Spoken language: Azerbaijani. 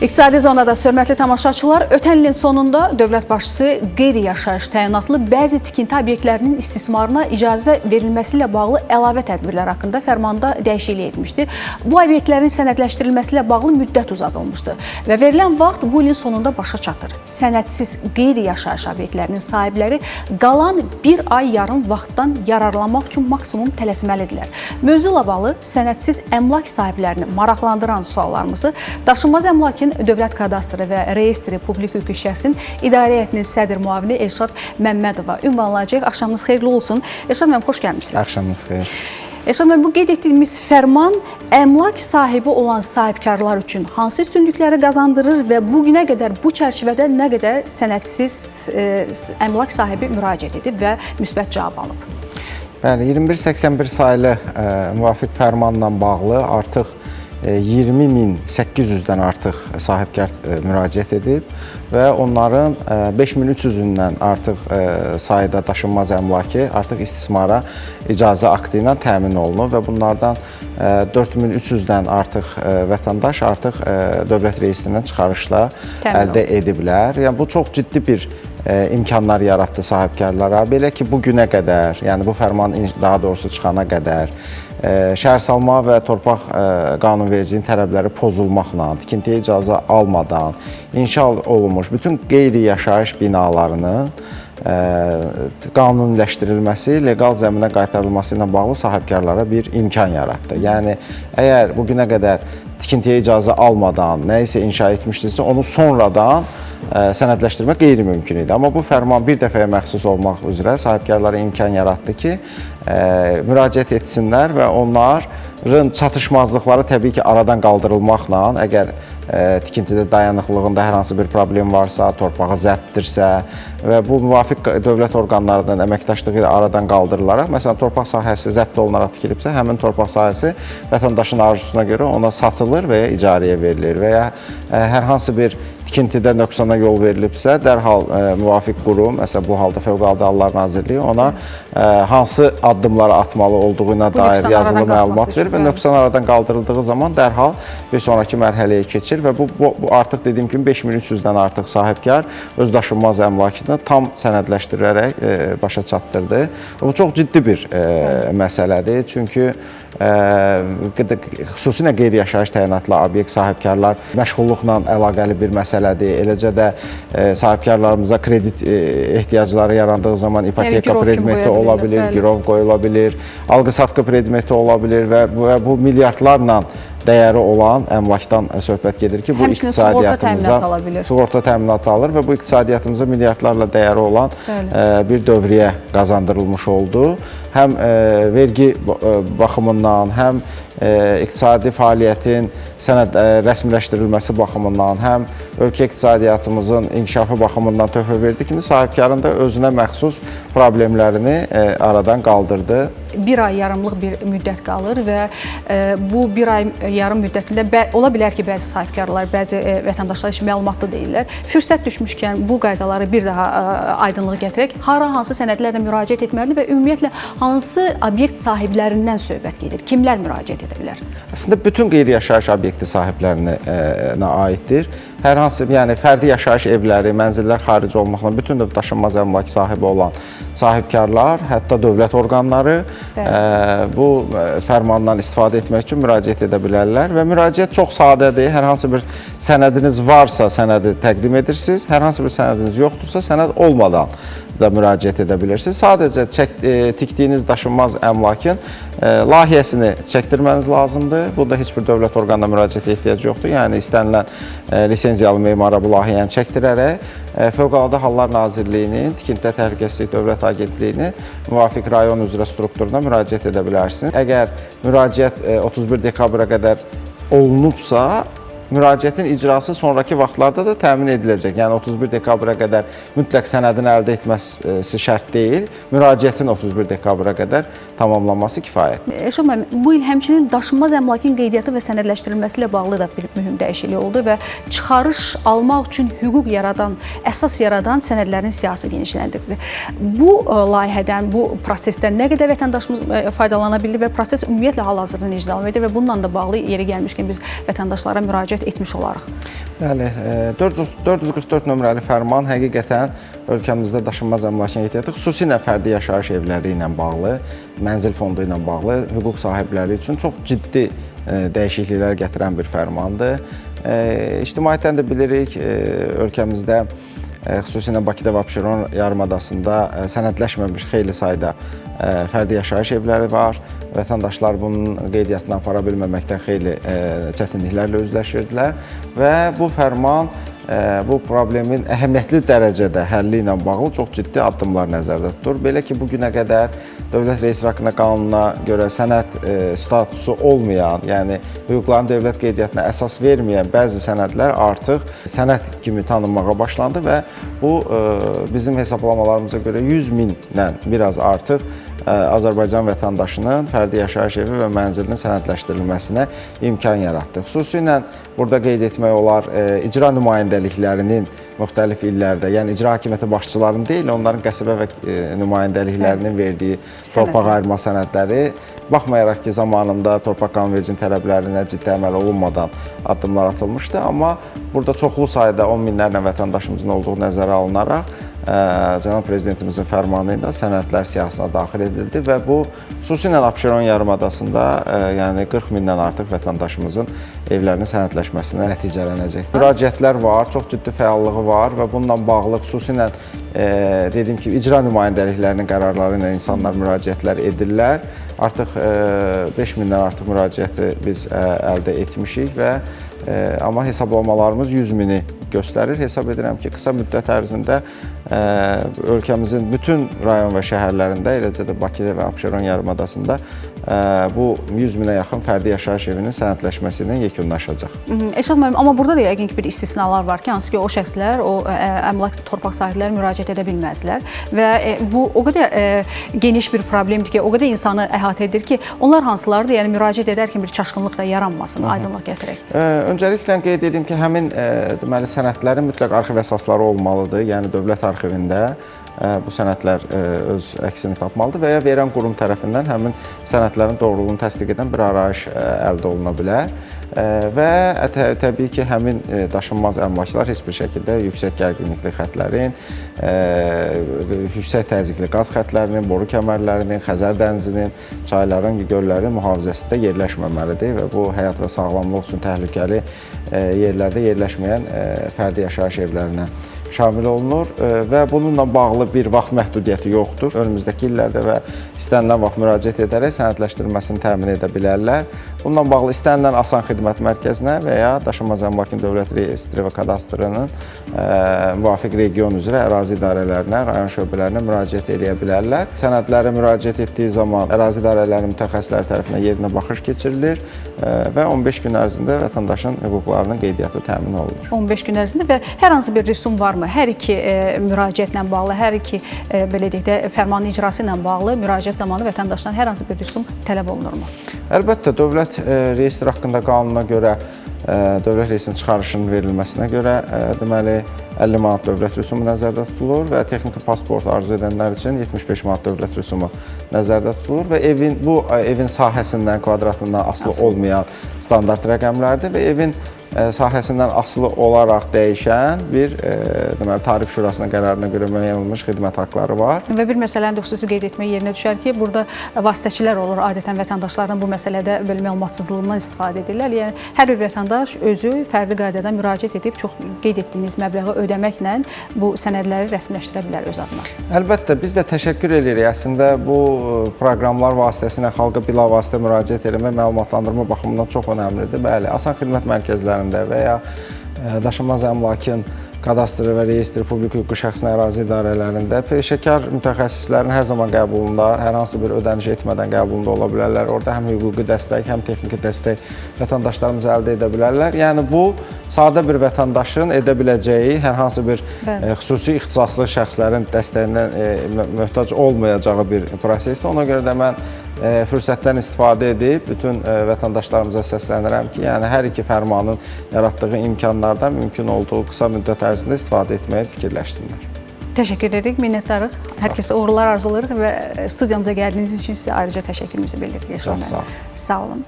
İqtisadi zonada hörmətli tamaşaçılar, ötən ilin sonunda dövlət başçısı qeyri-yaşayış təyinatlı bəzi tikinti obyektlərinin istismarına icazə verilməsi ilə bağlı əlavə tədbirlər haqqında fərmanda dəyişiklik etmişdi. Bu obyektlərin sənədləşdirilməsi ilə bağlı müddət uzadılmışdı və verilən vaxt bu ilin sonunda başa çatır. Sənədsiz qeyri-yaşayış obyektlərinin sahibləri qalan bir ay yarım vaxtdan yararlanmaq üçün maksimum tələsməlidirlər. Mövzuyla bağlı sənədsiz əmlak sahiblərini maraqlandıran suallarımızı daşınmaz əmlakın Dövlət Kadastrı və Reyestri Publik Hüquqi Şəxsin İdarə Heyətinin sədr müavini Elşad Məmmədova ünvanlanacaq. Axşamınız xeyirli olsun. Elşad müəllim, xoş gəlmişsiniz. Axşamınız xeyir. Elşad müəllim, bu qeyd etdiyimiz fərman əmlak sahibi olan sahibkarlar üçün hansı üstünlükləri qazandırır və bugünə qədər bu çərçivədə nə qədər sənədsiz əmlak sahibi müraciət edib və müsbət cavab alıb? Bəli, 2181 sayılı müvafiq fərmanla bağlı artıq 20.800-dən artıq sahibkar müraciət edib və onların 5300-dən artıq sayda daşınmaz əmlakı artıq istismara icazə aktı ilə təmin olunub və bunlardan 4300-dən artıq vətəndaş artıq dövlət reyestrindən çıxarışla əldə ediblər. Yəni bu çox ciddi bir imkanlar yaratdı sahibkarlara. Belə ki, bugünə qədər, yəni bu fərman daha doğrusu çıxana qədər şəhərsalma və torpaq qanunvericiliyin tələbləri pozulmaqla, tikintiyə icazə almadan inşa olunmuş bütün qeyri-yaşayış binalarının qanuniləşdirilməsi, leqal zəminə qaytarılması ilə bağlı sahibkarlara bir imkan yaratdı. Yəni, əgər bugünə qədər tikintiyə icazə almadan nə isə inşa etmişdirsə, onu sonradan sənədləşdirmək qeyri-mümkün idi. Amma bu fərman bir dəfəyə məxsus olmaq üzrə sahibkarlara imkan yaratdı ki, müraciət etsinlər və onların çatışmazlıqları təbii ki, aradan qaldırılmaqla, əgər tikintidə dayanıqlığında hər hansı bir problem varsa, torpağı zəbtdirsə və bu müvafiq dövlət orqanlarının əməkdaşlığı ilə aradan qaldırılaraq, məsələn, torpaq sahəsi zəbt olunaraq tikilibsə, həmin torpaq sahəsi vətəndaşın arzusuna görə ona satılır və ya icarəyə verilir və ya hər hansı bir tikintidə nöqsana yol verilibsə, dərhal müvafiq qurum, məsələn, bu halda Fövqəladə Hallar Nazirliyi ona hansı addımları atmalı olduğuna dair yazılı məlumat verir və nöqsan aradan qaldırıldığı zaman dərhal bir sonraki mərhələyə keçir və bu artıq dediyim kimi 5300-dən artıq sahibkar öz daşınmaz əmlakını tam sənədləşdirərək başa çatdırdı. Bu çox ciddi bir məsələdir, çünki xüsusilə qeyri-yaşayış təyinatlı obyekt sahibkarlar məşğulluqla əlaqəli bir məsələdir. Eləcə də sahibkarlarımıza kredit ehtiyacları yarandığı zaman ipoteka predmeti ola bilir, girov qoyula bilir, alqı-satqı predmeti ola bilir və bu milyardlarla dəyəri olan əmlakdan söhbət gedir ki, bu iqtisadiyyatımıza sığorta təminatı alır və bu iqtisadiyyatımıza milyardlarla dəyəri olan bir dövriyyə qazandırılmış oldu. Həm vergi baxımından, həm iqtisadi fəaliyyətin rəsmiləşdirilməsi baxımından, həm ölkə iqtisadiyyatımızın inkişafı baxımından töhfə verdi kimi sahibkarın da özünə məxsus problemlərini aradan qaldırdı. Bir ay yarımlıq bir müddət qalır və bu bir ay yarım müddətində ola bilər ki, bəzi sahibkarlar, bəzi vətəndaşlar heç məlumatlı deyirlər. Fürsət düşmüşkən bu qaydaları bir daha aydınlığı gətirək, hansı sənədlərlə müraciət etməlidir və ümumiyyətlə hansı obyekt sahiblərindən söhbət gedir? Kimlər müraciət edə bilər? Əslində, bütün qeyri-yaşayış obyekti sahiblərinə aiddir. Hər hansı, yəni fərdi yaşayış evləri, mənzillər xarici olmaqla bütün növ daşınmaz əmlak sahibi olan sahibkarlar, hətta dövlət orqanları bu fərmandan istifadə etmək üçün müraciət edə bilərlər və müraciət çox sadədir. Hər hansı bir sənədiniz varsa sənədi təqdim edirsiniz, hər hansı bir sənədiniz yoxdursa sənəd olmadan da müraciət edə bilirsiniz. Sadəcə tikdiyiniz daşınmaz əmlakın layihəsini çəkdirməniz lazımdır. Burada heç bir dövlət orqanına müraciət ehtiyac yoxdur. Yəni, istənilən lisenziyalı memara bu layihəni çəkdirərək Fövqəladə Hallar Nazirliyinin Tikinti Təhlükəsizlik Dövlət Agentliyinin müvafiq rayon üzrə strukturuna müraciət edə bilərsiniz. Əgər müraciət 31 dekabra qədər olunubsa, müraciətin icrası sonraki vaxtlarda da təmin ediləcək. Yəni 31 dekabra qədər mütləq sənədini əldə etməsi şərt deyil. Müraciətin 31 dekabra qədər tamamlanması kifayətdir. Elşad müəllim, bu il həmçinin daşınmaz əmlakın qeydiyyatı və sənədləşdirilməsi ilə bağlı da bir mühüm dəyişiklik oldu və çıxarış almaq üçün hüquq yaradan, əsas yaradan sənədlərin siyahısı genişləndirildi. Bu layihədən, bu prosesdən nə qədər vətəndaşımız faydalana bildi və proses ümumiyyətlə hal-hazırda necə davam edir və bununla da bağlı yeri gəlmişkən biz vətəndaşlara müraciət etmiş olarıq. Bəli, 444 nömrəli fərman həqiqətən ölkəmizdə daşınmaz əmlakın qeydiyyatı, xüsusilə fərdi yaşayış evləri ilə bağlı, mənzil fondu ilə bağlı hüquq sahibləri üçün çox ciddi dəyişikliklər gətirən bir fərmandır. İctimaiyyətdən də bilirik, ölkəmizdə xüsusilə Bakıda və Abşeron yarımadasında sənədləşməmiş xeyli sayda fərdi yaşayış evləri var. Vətəndaşlar bunun qeydiyyatını apara bilməməkdən xeyli çətinliklərlə üzləşirdilər və bu fərman bu problemin əhəmiyyətli dərəcədə həlli ilə bağlı çox ciddi addımlar nəzərdə tutur. Belə ki, bu günə qədər Dövlət Reestri haqqında qanununa görə sənəd statusu olmayan, yəni hüquqların dövlət qeydiyyatına əsas verməyən bəzi sənədlər artıq sənəd kimi tanınmağa başlandı və bu bizim hesablamalarımıza görə 100 mindən biraz artıq Azərbaycan vətəndaşının fərdi yaşayış evi və mənzilinin sənədləşdirilməsinə imkan yaratdı. Xüsusilə burada qeyd etmək olar, icra nümayəndəliklərinin müxtəlif illərdə, yəni icra hakimiyyəti başçılarının deyil, onların qəsəbə və nümayəndəliklərinin verdiyi torpaq ayırma sənədləri, baxmayaraq ki, zamanında torpaq qanunvericinin tələblərinə ciddi əməl olunmadan addımlar atılmışdı, amma burada çoxlu sayda 10 minlərlə vətəndaşımızın olduğu nəzərə alınaraq Cənab Prezidentimizin fərmanı ilə sənədlər siyahısına daxil edildi və bu xüsusilə Abşeron yarımadasında yəni 40 mindən artıq vətəndaşımızın evlərinin sənədləşməsinə nəticələnəcək. Müraciətlər var, çox ciddi fəallığı var və bununla bağlı xüsusilə dediyim kimi icra nümayəndəliklərinin qərarları ilə insanlar müraciətlər edirlər. Artıq 5 mindən artıq müraciəti biz əldə etmişik və amma hesablamalarımız 100 mini göstərir. Hesab edirəm ki, qısa müddət ərzində ölkəmizin bütün rayon və şəhərlərində, eləcə də Bakıda və Abşeron yarımadasında bu 100 minə yaxın fərdi yaşayış evinin sənədləşməsi ilə yekunlaşacaq. Elşad müəllim, amma burada da yəqin ki, bir istisnalar var ki, hansı ki, o şəxslər, o əmlak torpaq sahibləri müraciət edə bilməzlər və bu o qədər geniş bir problemdir ki, o qədər insanı əhatə edir ki, onlar hansılardır? Yəni müraciət edərkən bir çaşqınlıq da yaranmasın, aydınlıq gətirək. Öncəliklə qeyd edeyim ki, həmin deməli sənədlərin mütləq arxiv əsasları olmalıdır. Yəni dövlət arxivində bu sənədlər öz əksini tapmalıdır və ya verən qurum tərəfindən həmin sənədlərin doğruluğunu təsdiq edən bir arayış əldə oluna bilər. Və təbii ki, həmin daşınmaz əmlaklar heç bir şəkildə yüksək gərginlikli xətlərin, yüksək təzyiqli qaz xətlərinin, boru kəmərlərinin, Xəzər dənizinin, çayların, göllərin mühafizəsində yerləşməməlidir və bu həyat və sağlamlıq üçün təhlükəli yerlərdə yerləşməyən fərdi yaşayış evlərinə şamil olunur və bununla bağlı bir vaxt məhdudiyyəti yoxdur. Önümüzdəki illərdə və istənilən vaxt müraciət edərək sənədləşdirilməsini təmin edə bilərlər. Bununla bağlı istənilən asan xidmət mərkəzinə və ya Daşınmaz əmlakın dövlət reestri və kadastrının müvafiq region üzrə ərazi idarələrinə, rayon şöbələrinə müraciət edə bilərlər. Sənədlərə müraciət etdiyi zaman ərazi idarələrinin mütəxəssisləri tərəfindən yerinə baxış keçirilir və 15 gün ərzində vətəndaşın hüquqlarının qeydiyyatı təmin olunur. 15 gün ərzində və hər hansı bir rüsum varmı? Hər iki müraciətlə bağlı, hər iki belə deyək də fərmanın icrası ilə bağlı müraciət zamanı vətəndaşdan hər hansı bir rüsum tələb olunurmu? Əlbəttə, dövlət reestri haqqında qanuna görə, dövlət reyestrinin çıxarışının verilməsinə görə deməli 50 manat dövlət rüsumu nəzərdə tutulur və texniki pasport arzu edənlər üçün 75 manat dövlət rüsumu nəzərdə tutulur və bu evin sahəsindən, kvadratından asılı olmayan standart rəqəmlərdir və evin sahəsindən asılı olaraq dəyişən bir deməli tarif şurasının qərarına görə müəyyən olunmuş xidmət haqqları var. Və bir məsələni də xüsusi qeyd etmək yerinə düşər ki, burada vasitəçilər olur. Adətən vətəndaşların bu məsələdə belə məlumatsızlığından istifadə edirlər. Yəni hər bir vətəndaş özü fərdi qaydada müraciət edib çox qeyd etdiyiniz məbləği ödəməklə bu sənədləri rəsmiləşdirə bilər öz adına. Əlbəttə, biz də təşəkkür edirik. Əslində bu proqramlar vasitəsilə xalqa bilavasitə müraciət etmək məlumatlandırma baxımından çox önəmlidir. Bəli, asan xidmət mərkəzləri və ya daşınmaz əmlakın kadastr və reestri publik hüquqi şəxsin ərazi idarələrində peşəkar mütəxəssislərin hər zaman qəbulunda, hər hansı bir ödəniş etmədən qəbulunda ola bilərlər. Orada həm hüquqi dəstək, həm texniki dəstək vətəndaşlarımız əldə edə bilərlər. Yəni bu sadə bir vətəndaşın edə biləcəyi hər hansı bir xüsusi ixtisaslı şəxslərin dəstəyindən möhtac olmayacağı bir prosesdir. Ona görə də mən fürsətdən istifadə edib bütün vətəndaşlarımıza səslənirəm ki, yəni hər iki fərmanın yaratdığı imkanlardan mümkün olduğu qısa müddət ərzində istifadə etməyə fikirləşsinlər. Təşəkkür edirik, minnətdarıq. Hər kəsə uğurlar arzulayırıq və studiyamıza gəldiyiniz üçün sizə ayrıca təşəkkürümüzü bildiririk. Çox sağ olun. Sağ olun.